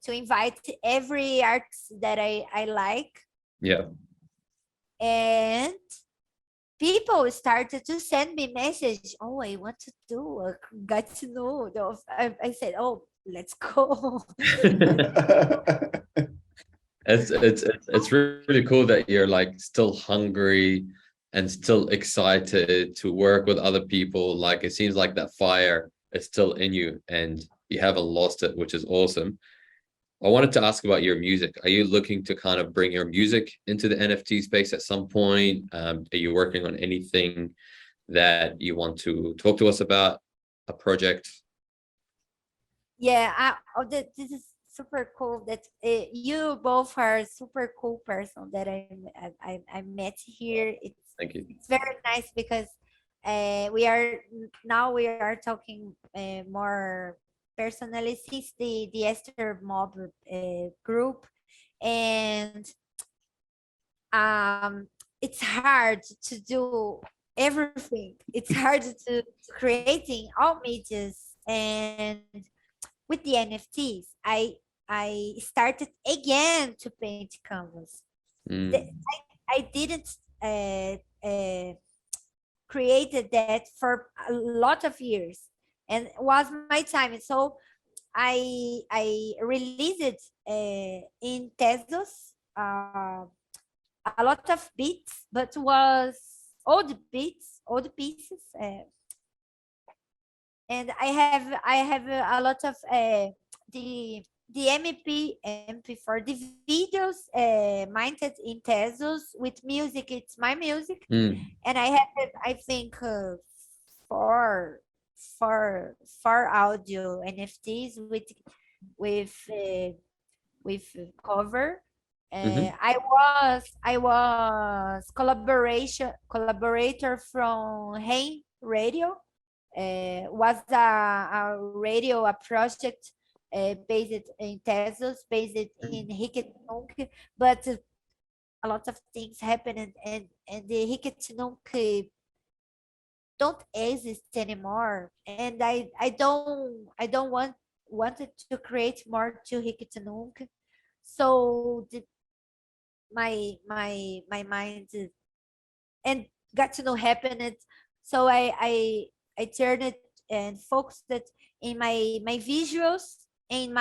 invite every artist that I like, Yeah. and people started to send me message. Oh, I want to do. I got to know. I said, oh, let's go. It's really cool that you're like still hungry and still excited to work with other people. Like it seems like that fire is still in you and you haven't lost it, which is awesome. I wanted to ask about your music. Are you looking to kind of bring your music into the NFT space at some point? Are you working on anything that you want to talk to us about? A project? Yeah, this is super cool that you both are super cool person that I met here. Thank you. It's very nice because we are talking more personally since the Esther Mob group, and um it's hard to do everything. It's hard to creating all medias, and with the NFTs, I started again to paint canvas. Mm. I didn't uh, uh, created that for a lot of years, and was my time. So I released it in Tezos, a lot of beats, but was old pieces, and I have a lot of the the MP4, the videos minted in Tezos with music. It's my music, Mm, and I have I think four four audio NFTs with uh, with cover. mhm, I was collaborator from Hey Radio. Was a radio, a project based in Tezos, based in Hikitunk, but a lot of things happened, and the Hikitunk don't exist anymore, and I don't wanted to create more to Hikitunk. So my mind and got to know happened. So I turned it and focused it in my visuals, in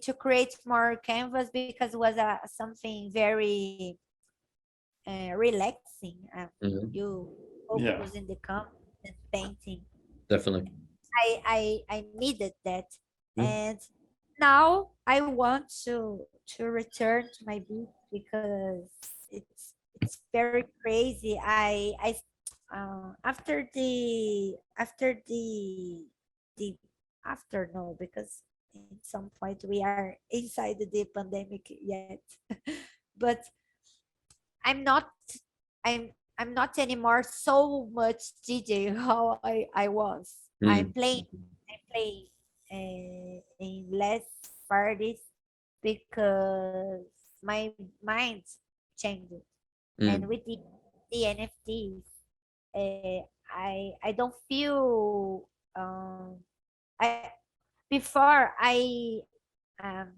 to create more canvas, because it was something very relaxing. mhm, You Yeah. focus in the canvas and painting. definitely. I needed that, Mm, and now I want to return to my beat because it's very crazy. I after the after no, because in some point we are inside the pandemic yet, but I'm not I'm not anymore so much DJ how I was. I'm mm, playing I play in less parties because my mind changed. And mm, with the NFTs, I don't feel I before um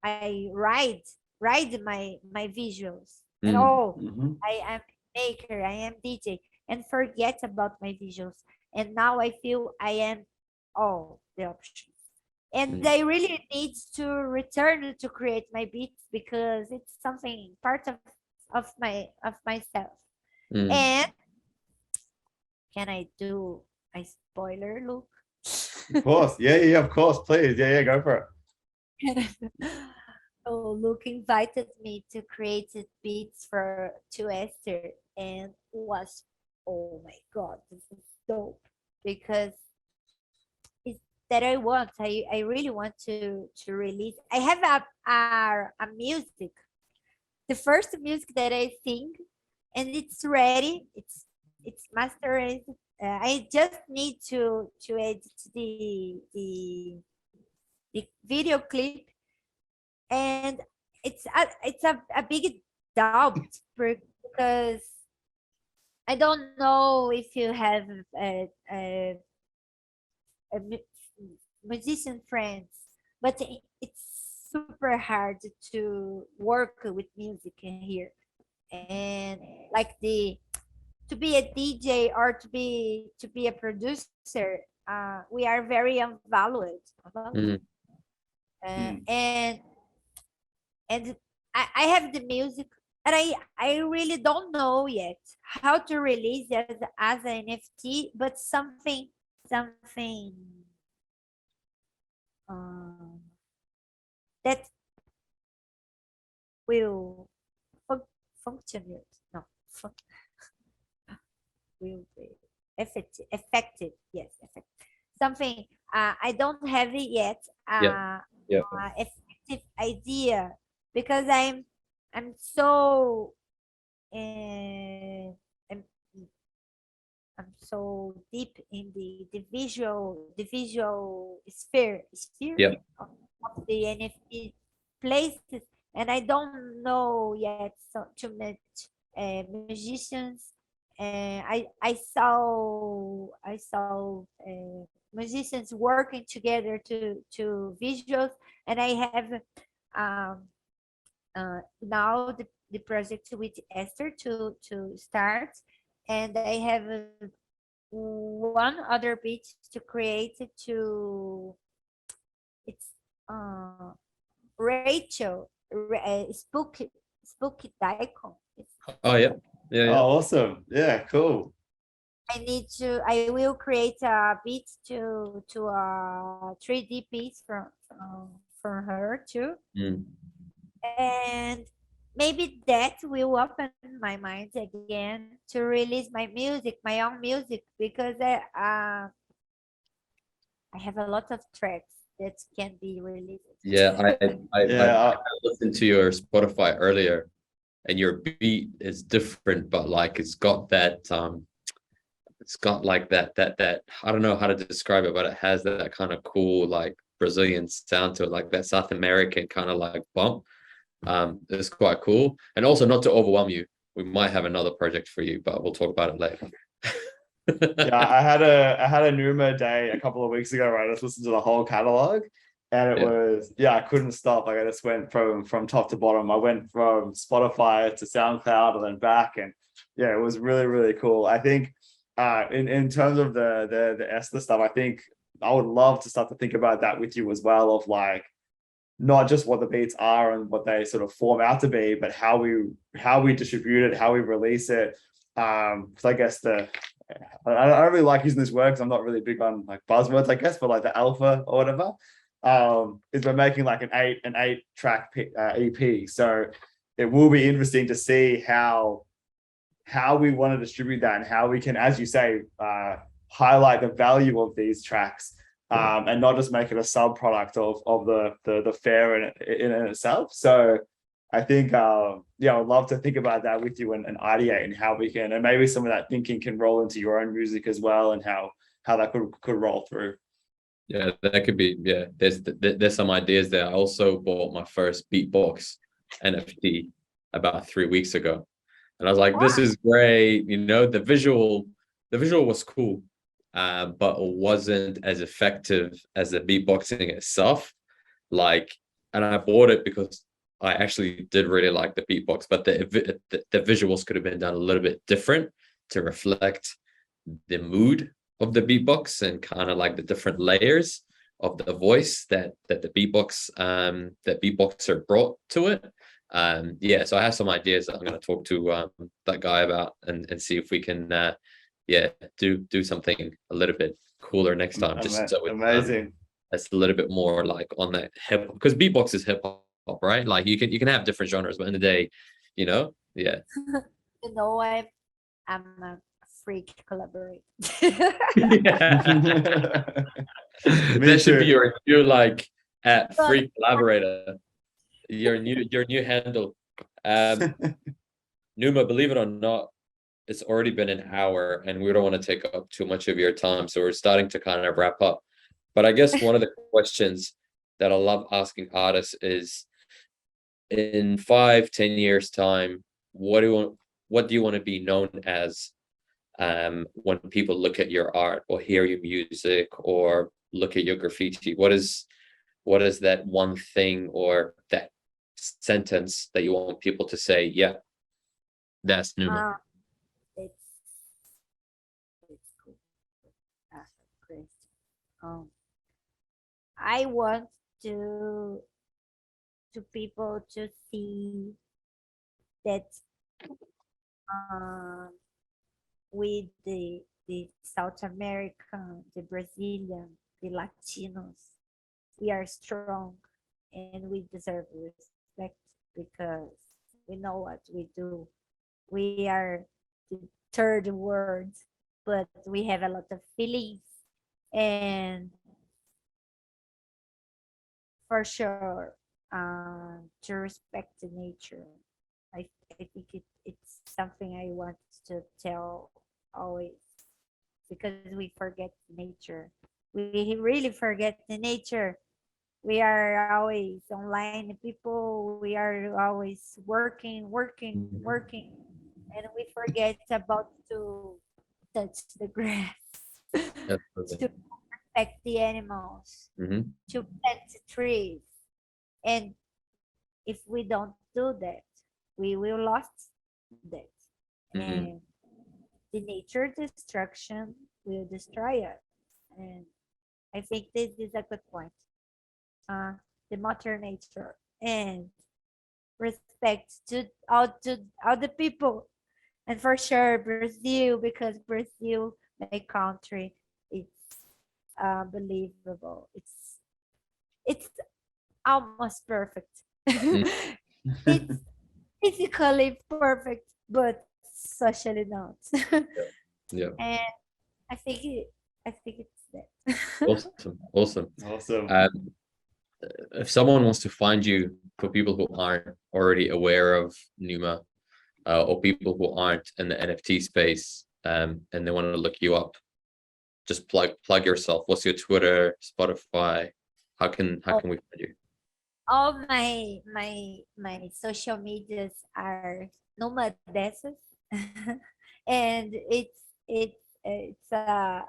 I ride my visuals, and mm, Mhm. I am maker, I am DJ, and forget about my visuals. And now I feel I am all the options. And I mm, really need to return to create my beats because it's something part of myself. mm. And can I do a spoiler look? Of course. Yeah, yeah, of course. Please. Yeah, yeah, go for it. Oh, Luke invited me to create the beats for to Esther, and was, oh my god, this is dope, because it's that I want. I really want to release. I have a music, the first music that I sing, and it's ready. It's mastered. I just need to edit the video clip, and it's a big doubt, because I don't know if you have a musician friends, but it's super hard to work with music in here, and like the to be a DJ or to be a producer, we are very unvalued, Mm, Mm. and I have the music, and I really don't know yet how to release it as an NFT, but something um, that will function. No, will be effective. Yes, effective. Something I don't have it yet. yeah, yeah. Effective idea, because I'm so I'm, I'm so deep in the visual sphere Yeah. of the NFT places, and I don't know yet so too much musicians. I saw musicians working together to visuals, and I have now the project with Esther to start, and I have one other beat to create to it's Rachel spooky daikon. Oh, yeah. Yeah, yeah. Oh, awesome. Yeah, cool. I will create a beat to a 3D piece from her too. Mm. And maybe that will open my mind again to release my music, my own music, because I have a lot of tracks that can be released. Yeah, Yeah, I listened to your Spotify earlier, and your beat is different, but like it's got like that I don't know how to describe it, but it has that kind of cool like Brazilian sound to it, like that South American kind of like bump. It's quite cool. And also, not to overwhelm you, we might have another project for you, but we'll talk about it later. yeah. I had a Numa day a couple of weeks ago where I just listened to the whole catalog, and it Yeah. was, yeah, I couldn't stop. Like I just went from top to bottom. I went from Spotify to SoundCloud and then back, and yeah, it was really cool. I think in terms of the Esther stuff, I think I would love to start to think about that with you as well, of like not just what the beats are and what they sort of form out to be, but how we distribute it, how we release it. Because I guess I don't really like using this word because I'm not really big on like buzzwords, I guess, but like the alpha or whatever, is we're making like an eight track EP. So it will be interesting to see how we want to distribute that and how we can, as you say, highlight the value of these tracks, and not just make it a sub product of the fair in itself. So I think, yeah, I'd love to think about that with you and ideate and how we can, and maybe some of that thinking can roll into your own music as well, and how that could roll through. Yeah, that could be. Yeah, there's some ideas there. I also bought my first beatbox NFT about 3 weeks ago, and I was like, "This is great." You know, the visual was cool, but it wasn't as effective as the beatboxing itself. Like, and I bought it because I actually did really like the beatbox, but the visuals could have been done a little bit different to reflect the mood of the beatbox and kind of like the different layers of the voice that the beatboxer brought to it. Yeah, so I have some ideas that I'm going to talk to that guy about and see if we can yeah, do something a little bit cooler next time, just so Amazing. it's a little bit more like on that hip, because beatbox is hip hop, right? Like you can have different genres, but in the day, yeah. You know, I'm a freak collaborator. Yeah. Me That should be too. your like at But free collaborator, your new handle. Numa, believe it or not, it's already been an hour and we don't want to take up too much of your time, so we're starting to kind of wrap up. But I guess one of the questions that I love asking artists is, in 5-10 years time, what do you want to be known as, when people look at your art or hear your music or look at your graffiti? What is that one thing or that sentence that you want people to say, yeah, that's Numa? it's cool. That's great. Um, I want to people to see that um, with the South American, the Brazilian, the Latinos, we are strong and we deserve respect because we know what we do. We are the third world, but we have a lot of feelings, and for sure, to respect the nature. I think it's something I want to tell always, because we forget nature. We really forget the nature. We are always online people. We are always working, and we forget about to touch the grass, Absolutely. to protect the animals, Mm-hmm. to plant the trees. And if we don't do that, we will lost that. Mm-hmm. And the nature destruction will destroy us. And I think this is a good point. The mother nature and respect to all the people And for sure, Brazil, because Brazil, my country, it's unbelievable. It's almost perfect. Mm. It's physically perfect, but socially not. Yeah. And I think I think it's that. Awesome. Awesome. Awesome. If someone wants to find you, for people who aren't already aware of Numa, or people who aren't in the NFT space, and they want to look you up, just plug yourself. What's your Twitter, Spotify? How can we find you? All my social medias are Numa Dessas, and it's a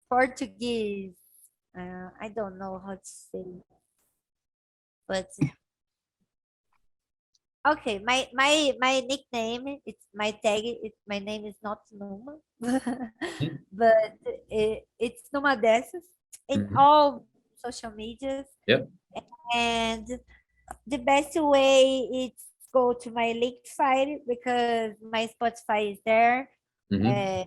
Portuguese. I don't know how to say, but okay. My nickname. It's my tag. It's my name is not Numa, but it's Numa Dessas in Mhm. all social medias. Yep. And the best way is go to my link file because my Spotify is there. Mhm. Uh,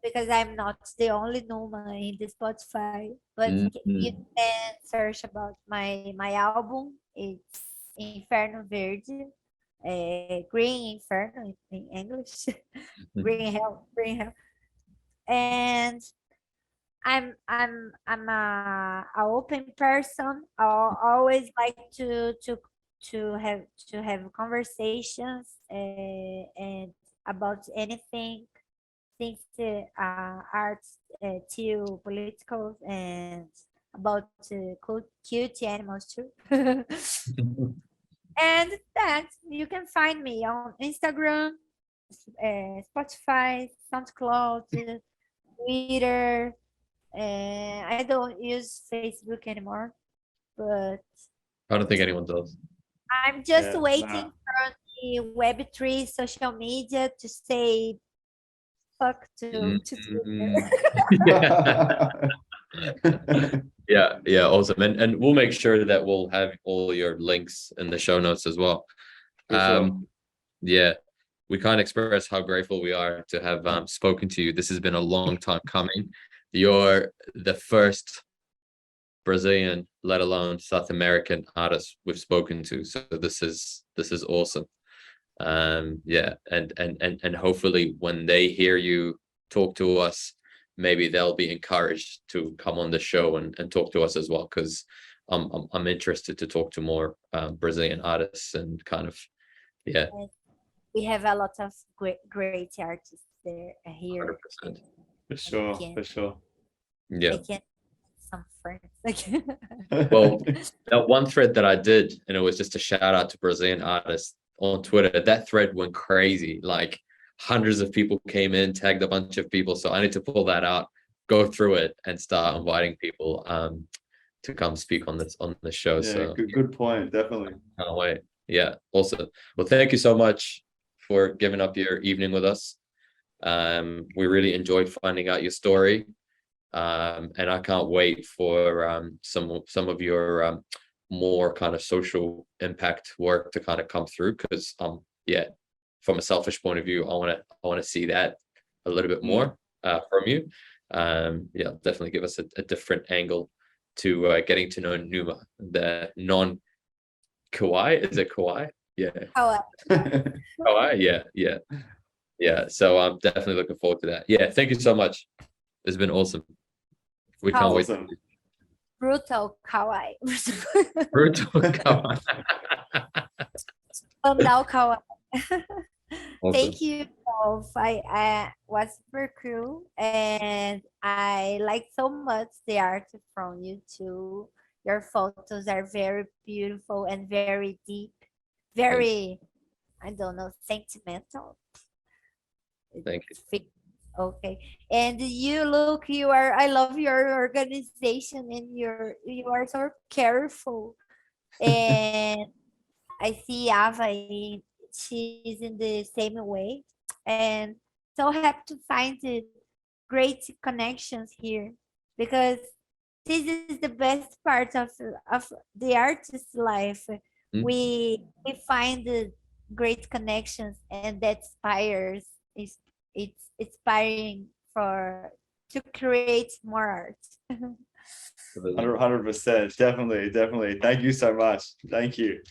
because I'm not the only Numa in the Spotify, but you Mhm. can search about my album. It's Inferno Verde, Green Inferno in English, Green Hell, and I'm a open person. I always like to have conversations and about anything, things arts to political and about cute animals too. And that you can find me on Instagram, Spotify, SoundCloud, Twitter. I don't use Facebook anymore, but I don't think anyone does. I'm just Yeah, nah. waiting for the Web3 social media to say fuck to Twitter. Mm. Yeah. Yeah, yeah, awesome. And we'll make sure that we'll have all your links in the show notes as well. For sure. Yeah, we can't express how grateful we are to have spoken to you. This has been a long time coming. You're the first Brazilian, let alone South American artist we've spoken to. So this is awesome. Yeah, and hopefully when they hear you talk to us, maybe they'll be encouraged to come on the show and talk to us as well, because I'm interested to talk to more Brazilian artists and kind of, yeah, We have a lot of great artists there here. 100%. For I sure. can For sure. Yeah. I can some friends like Well, that one thread that I did, and it was just a shout out to Brazilian artists on Twitter. That thread went crazy. Like hundreds of people came in, tagged a bunch of people. So I need to pull that out, go through it, and start inviting people to come speak on the show. Yeah, So good point. Definitely. can't wait. Yeah, awesome. Well, thank you so much for giving up your evening with us. We really enjoyed finding out your story. And I can't wait for some of your more kind of social impact work to kind of come through, because yeah, from a selfish point of view, I want to see that a little bit more from you. Yeah, definitely give us a different angle to getting to know Numa, the non kawaii. Is it kawaii? Yeah, how kawaii. Yeah. So I'm definitely looking forward to that. Yeah, thank you so much. It's been awesome. We can't how wait. Awesome. brutal kawaii. Brutal. Kawaii. Bandal kawaii. Awesome. Thank you both. I was super cool and I like so much the art from you too. Your photos are very beautiful and very deep, Thank, very, I don't know, sentimental. thank you. Okay. And you look, I love your organization and you are so careful. And I see Ava, she's in the same way. And so happy to find the great connections here because this is the best part of the artist's life. Mm. We find great connections, and that inspires is it's inspiring for to create more art. 100%. Definitely. Thank you so much. Thank you.